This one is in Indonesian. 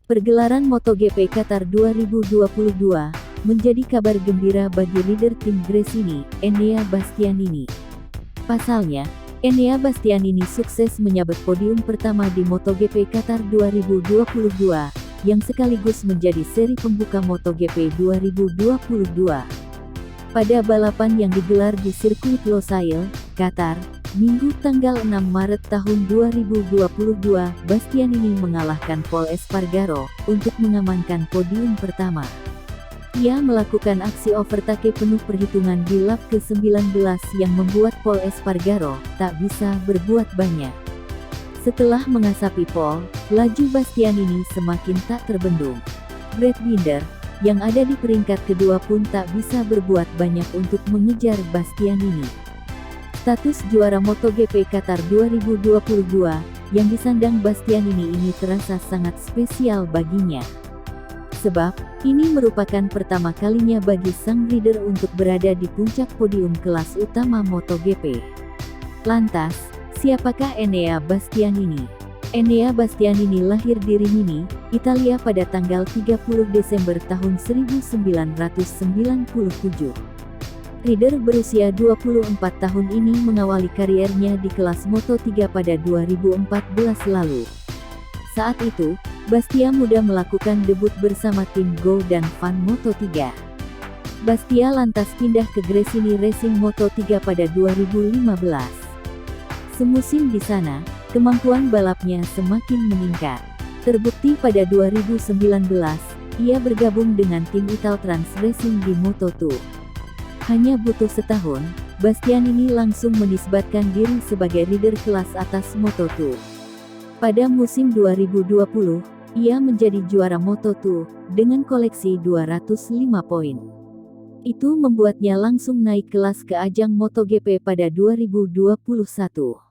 Pergelaran MotoGP Qatar 2022 menjadi kabar gembira bagi rider tim Gresini, Enea Bastianini. Pasalnya, Enea Bastianini sukses menyabet podium pertama di MotoGP Qatar 2022, yang sekaligus menjadi seri pembuka MotoGP 2022. Pada balapan yang digelar di sirkuit Losail, Qatar, Minggu tanggal 6 Maret tahun 2022, Bastianini mengalahkan Pol Espargaro untuk mengamankan podium pertama. Ia melakukan aksi overtake penuh perhitungan di lap ke-19 yang membuat Pol Espargaro tak bisa berbuat banyak. Setelah mengasapi Pol, laju Bastianini semakin tak terbendung. Brad Binder, yang ada di peringkat kedua pun tak bisa berbuat banyak untuk mengejar Bastianini. Status juara MotoGP Qatar 2022 yang disandang Bastianini ini terasa sangat spesial baginya. Sebab, ini merupakan pertama kalinya bagi sang rider untuk berada di puncak podium kelas utama MotoGP. Lantas, siapakah Enea Bastianini? Enea Bastianini lahir di Rimini, Italia pada tanggal 30 Desember tahun 1997. Rider berusia 24 tahun ini mengawali kariernya di kelas Moto3 pada 2014 lalu. Saat itu, Bastia muda melakukan debut bersama tim Go dan Van Moto3. Bastia lantas pindah ke Gresini Racing Moto3 pada 2015. Semusim di sana, kemampuan balapnya semakin meningkat. Terbukti pada 2019, ia bergabung dengan tim Italtrans Racing di Moto2. Hanya butuh setahun, Bastianini langsung menisbatkan diri sebagai rider kelas atas Moto2. Pada musim 2020, ia menjadi juara Moto2 dengan koleksi 205 poin. Itu membuatnya langsung naik kelas ke ajang MotoGP pada 2021.